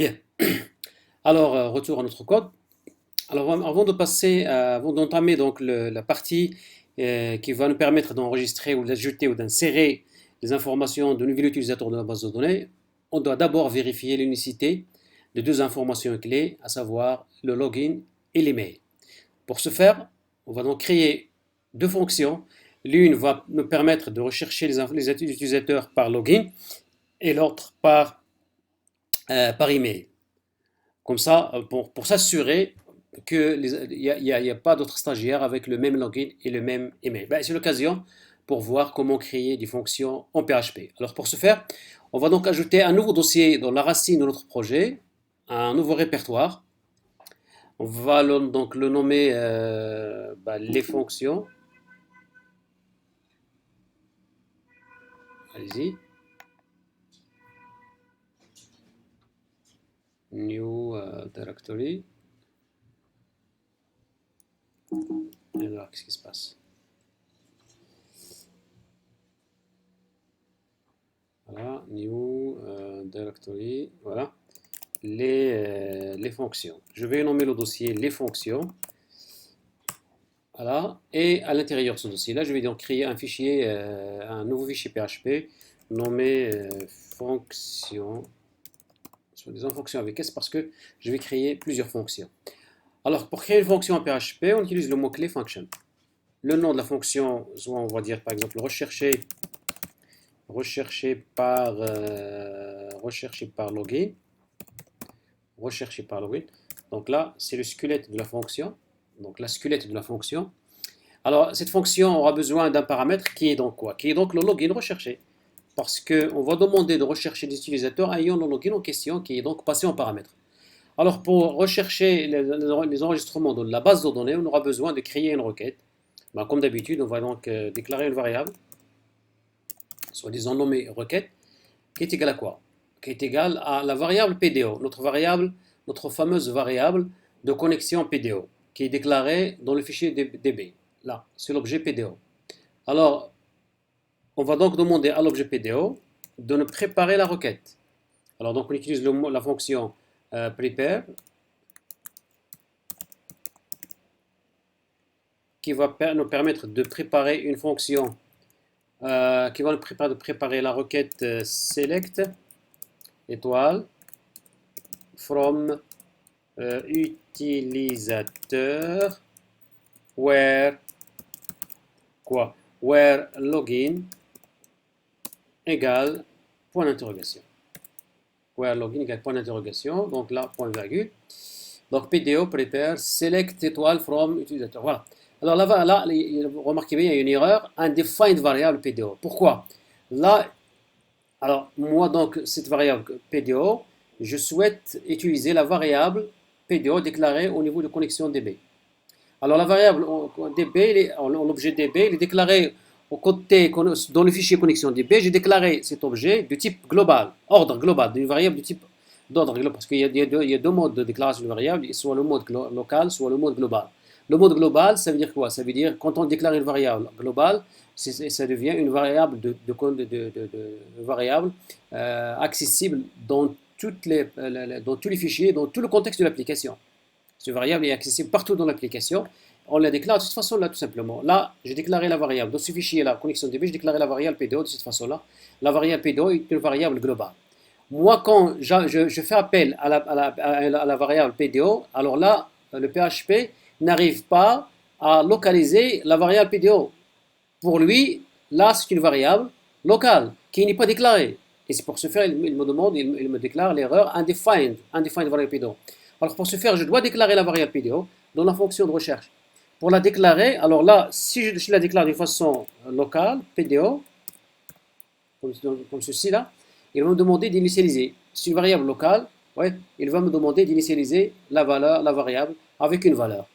Bien. Alors, retour à notre code. Alors, avant de passer, avant d'entamer donc la partie qui va nous permettre d'enregistrer ou d'ajouter ou d'insérer les informations de nouvel utilisateur de la base de données, on doit d'abord vérifier l'unicité de deux informations clés, à savoir le login et l'email. Pour ce faire, on va donc créer deux fonctions. L'une va nous permettre de rechercher les utilisateurs par login et l'autre par email. Comme ça, pour s'assurer qu'il n'y a pas d'autres stagiaires avec le même login et le même email. Ben, c'est l'occasion pour voir comment créer des fonctions en PHP. Alors pour ce faire, on va donc ajouter un nouveau dossier dans la racine de notre projet, un nouveau répertoire. On va donc le nommer les fonctions. Allez-y. New directory. Alors, qu'est-ce qui se passe? Voilà, new directory, voilà, les fonctions. Je vais nommer le dossier les fonctions, voilà, et à l'intérieur de ce dossier-là, je vais donc créer un fichier, un nouveau fichier PHP nommé fonction, soi-disant fonction avec S parce que je vais créer plusieurs fonctions. Alors, pour créer une fonction en PHP, on utilise le mot-clé function. Le nom de la fonction, soit on va dire par exemple rechercher login. Rechercher par login. Donc là, c'est le squelette de la fonction. Donc la squelette de la fonction. Alors, cette fonction aura besoin d'un paramètre qui est donc quoi? Qui est donc le login recherché. Parce qu'on va demander de rechercher des utilisateurs ayant le login en question qui est donc passé en paramètre. Alors, pour rechercher les enregistrements de la base de données, on aura besoin de créer une requête. Ben, comme d'habitude, on va donc déclarer une variable, soi-disant nommée requête, qui est égale à quoi? Qui est égale à la variable PDO, notre fameuse variable de connexion PDO, qui est déclarée dans le fichier DB. Là, c'est l'objet PDO. Alors, on va donc demander à l'objet PDO de nous préparer la requête. Alors, donc, on utilise la fonction prepare, qui va nous permettre de préparer une fonction qui va nous préparer la requête select étoile from utilisateur where quoi? Where login égale point d'interrogation. Where login égale point d'interrogation. Donc là, point virgule. Donc PDO prepare select étoile from utilisateur. Voilà. Alors là, remarquez bien, il y a une erreur. Undefined variable PDO. Pourquoi? Là, alors moi donc cette variable PDO, je souhaite utiliser la variable PDO déclarée au niveau de connexion DB. Alors la variable DB, l'objet DB, il est déclaré au côté, dans le fichier connexion DB, j'ai déclaré cet objet de type global, ordre global, d'une variable de type d'ordre global, parce qu'il y a deux modes de déclaration de variable, soit le mode local, soit le mode global. Le mode global, ça veut dire quoi? Ça veut dire quand on déclare une variable globale, ça devient une variable variable accessible dans dans tous les fichiers, dans tout le contexte de l'application. Cette variable est accessible partout dans l'application. On la déclare de cette façon-là, tout simplement. Là, j'ai déclaré la variable. Dans ce fichier-là, connexion DB, j'ai déclaré la variable PDO de cette façon-là. La variable PDO est une variable globale. Moi, quand je fais appel à la variable PDO, alors là, le PHP n'arrive pas à localiser la variable PDO. Pour lui, là, c'est une variable locale qui n'est pas déclarée. Et c'est pour ce faire, il me demande, il me déclare l'erreur undefined variable PDO. Alors pour ce faire, je dois déclarer la variable PDO dans la fonction de recherche. Pour la déclarer, alors là, si je la déclare d'une façon locale, PDO, comme ceci là, il va me demander d'initialiser. C'est une variable locale, ouais, il va me demander d'initialiser la variable avec une valeur.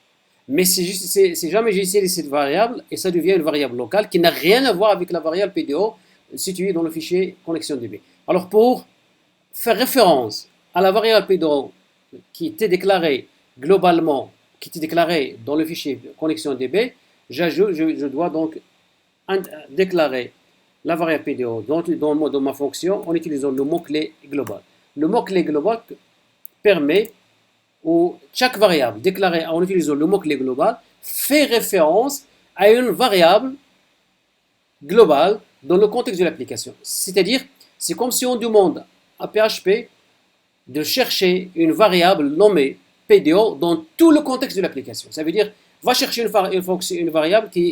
Mais si jamais j'initialise cette variable, et ça devient une variable locale qui n'a rien à voir avec la variable PDO située dans le fichier connexion DB. Alors pour faire référence à la variable PDO qui était déclarée globalement, qui était déclarée dans le fichier connexion DB, je dois donc déclarer la variable PDO dans ma fonction en utilisant le mot-clé global. Le mot-clé global permet où chaque variable déclarée en utilisant le mot-clé global fait référence à une variable globale dans le contexte de l'application. C'est-à-dire, c'est comme si on demande à PHP de chercher une variable nommée PDO dans tout le contexte de l'application. Ça veut dire, va chercher une variable qui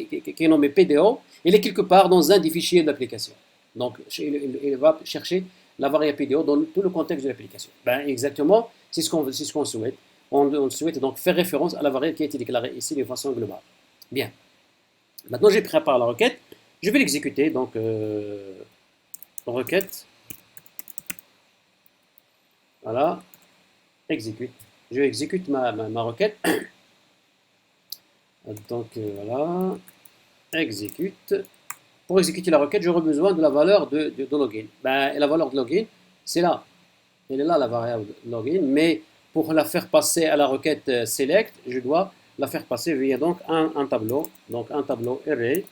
est nommée PDO, elle est quelque part dans un des fichiers de l'application. Donc, il va chercher la variable PDO dans tout le contexte de l'application. Ben, exactement, c'est ce qu'on souhaite. On souhaite donc faire référence à la variable qui a été déclarée ici de façon globale. Bien. Maintenant, je prépare la requête. Je vais l'exécuter. Donc, requête. Voilà. Exécute. Je exécute ma requête. Donc, voilà. Exécute. Pour exécuter la requête, j'aurai besoin de la valeur de login. Ben, la valeur de login, c'est là. Elle est là, la variable login. Mais pour la faire passer à la requête select, je dois la faire passer via donc un tableau. Donc, un tableau array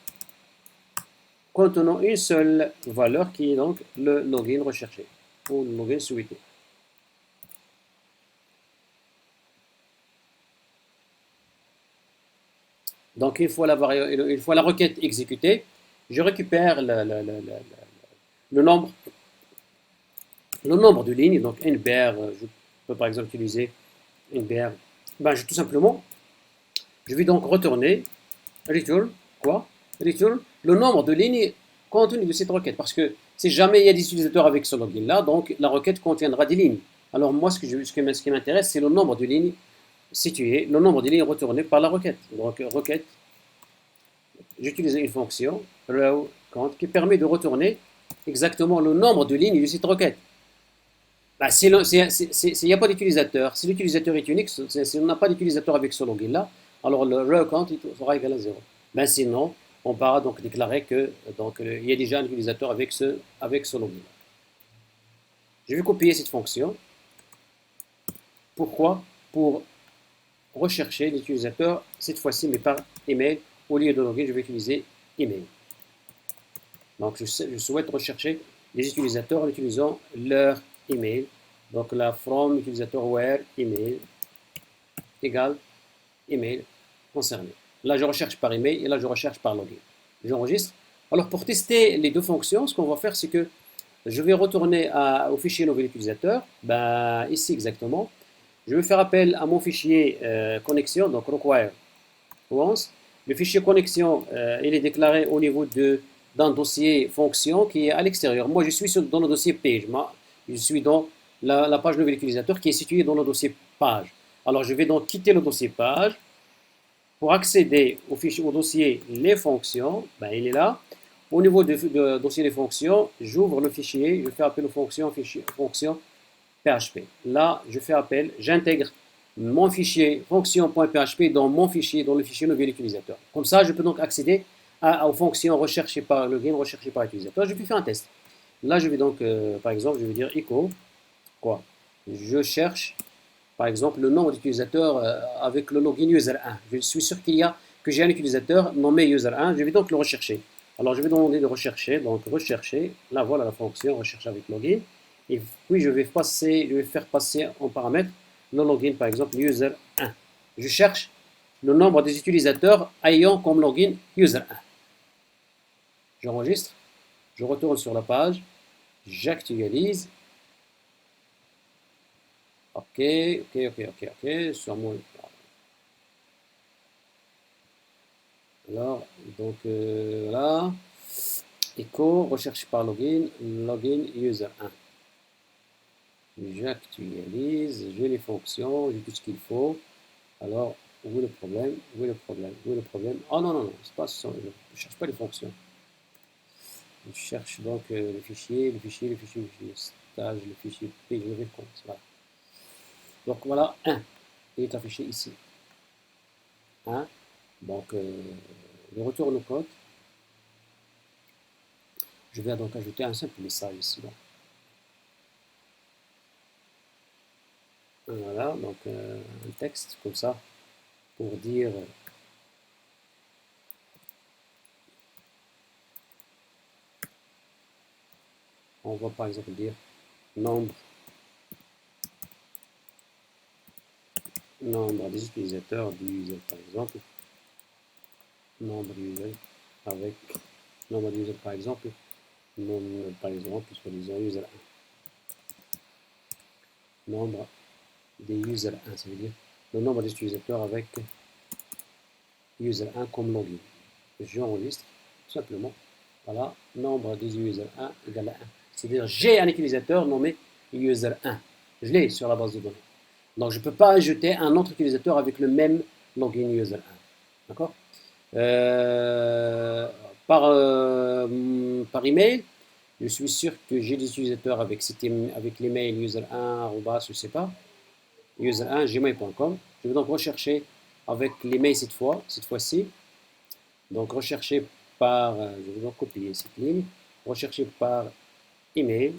contenant une seule valeur qui est donc le login recherché ou le login souhaité. Donc, une fois la requête exécutée, je récupère le nombre de lignes, donc nbr, je peux par exemple utiliser nbr, ben, tout simplement, je vais donc retourner, return, quoi? Return, le nombre de lignes contenues de cette requête, parce que si jamais il y a des utilisateurs avec ce login-là, donc la requête contiendra des lignes. Alors moi, ce qui m'intéresse, c'est le nombre de lignes situées, le nombre de lignes retournées par la requête. Donc requête, j'utilise une fonction, row count, qui permet de retourner exactement le nombre de lignes de cette requête. Bah, s'il n'y a pas d'utilisateur, si l'utilisateur est unique, si on n'a pas d'utilisateur avec ce login-là, alors le row count sera égal à 0. Ben, sinon, on va donc déclarer que il y a déjà un utilisateur avec ce login-là. Je vais copier cette fonction. Pourquoi? Pour rechercher l'utilisateur, cette fois-ci, mais par email. Au lieu de login, je vais utiliser email. Donc, je souhaite rechercher les utilisateurs en utilisant leur email. Donc, la from utilisateur where email égale email concerné. Là, je recherche par email et là, je recherche par login. J'enregistre. Alors, pour tester les deux fonctions, ce qu'on va faire, c'est que je vais retourner au fichier nouvel utilisateur. Ben, ici exactement. Je vais faire appel à mon fichier connexion, donc require once. Le fichier connexion, il est déclaré au niveau d'un dossier fonction qui est à l'extérieur. Moi, je suis dans le dossier page. Je suis dans la page nouvel utilisateur qui est située dans le dossier page. Alors, je vais donc quitter le dossier page. Pour accéder au dossier les fonctions, ben, il est là. Au niveau du dossier des fonctions, j'ouvre le fichier, je fais appel aux fonction PHP. Là, je fais appel, j'intègre mon fichier fonction.php dans le fichier nouvel utilisateur. Comme ça, je peux donc accéder aux fonctions recherchées par login, recherchées par l'utilisateur. Je peux faire un test. Là, je vais donc, par exemple, je vais dire echo, quoi? Je cherche, par exemple, le nombre d'utilisateurs avec le login user1. Je suis sûr que j'ai un utilisateur nommé user1. Je vais donc le rechercher. Alors, je vais demander de rechercher. Donc, rechercher. Là, voilà la fonction recherche avec login. Et puis, je vais faire passer en paramètre le login, par exemple, user1. Je cherche le nombre des utilisateurs ayant comme login user1. J'enregistre. Je retourne sur la page. J'actualise. Ok. Sur mon... Alors, donc là, echo, recherche par login user1. J'actualise, j'ai les fonctions, j'ai tout ce qu'il faut. Alors, où est le problème? Oh non, c'est pas ça, je ne cherche pas les fonctions. Je cherche donc le fichier stage, le fichier page réponse. Voilà. Donc voilà, 1 il est affiché ici. 1. Donc, le retour au code. Je vais donc ajouter un simple message ici. Donc. Voilà, donc un texte comme ça pour dire on va par exemple dire nombre nombre des utilisateurs du user par exemple, nombre d'users avec nombre d'users par exemple, nombre par exemple, soi-disant user 1, nombre des user 1, ça veut dire le nombre des utilisateurs avec user 1 comme login. J'enregistre tout simplement, voilà, nombre des user 1 égale à 1. C'est-à-dire j'ai un utilisateur nommé user 1, je l'ai sur la base de données. Donc je ne peux pas ajouter un autre utilisateur avec le même login user 1. D'accord par email, je suis sûr que j'ai des utilisateurs avec l'email user1, je ne sais pas, user1, gmail.com. Je vais donc rechercher avec l'email cette fois-ci. Donc rechercher par, je vais donc copier cette ligne, rechercher par email,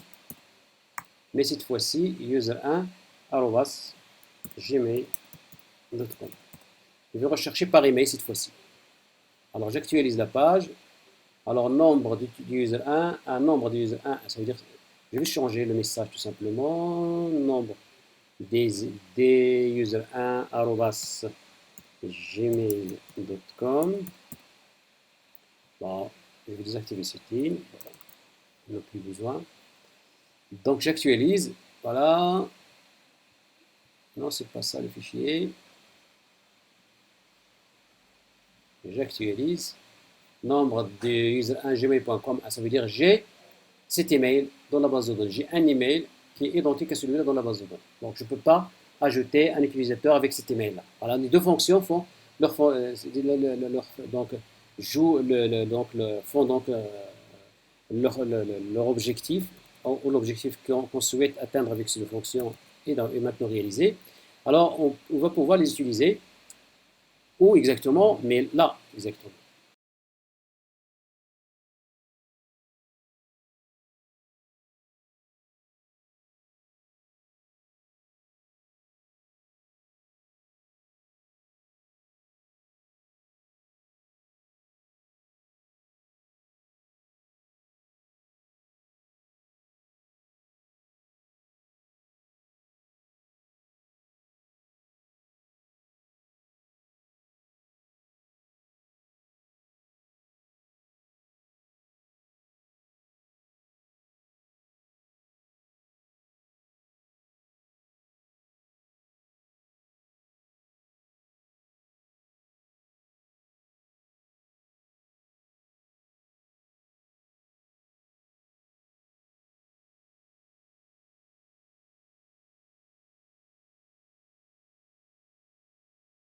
mais cette fois-ci user1, gmail.com. Je vais rechercher par email cette fois-ci. Alors j'actualise la page. Alors nombre d'user 1, un nombre d'user 1, ça veut dire, je vais changer le message tout simplement. Nombre des user 1 gmail.com. Bon, je vais désactiver cette ligne. On n'a plus besoin. Donc j'actualise. Voilà. Non, c'est pas ça le fichier. J'actualise. Nombre de user1gmail.com, ça veut dire j'ai cet email dans la base de données. J'ai un email qui est identique à celui-là dans la base de données. Donc je ne peux pas ajouter un utilisateur avec cet email-là. Voilà, les deux fonctions font leur, donc jouent font donc leur objectif ou l'objectif qu'on souhaite atteindre avec ces deux fonctions est maintenant réalisé. Alors on va pouvoir les utiliser où exactement, mais là exactement.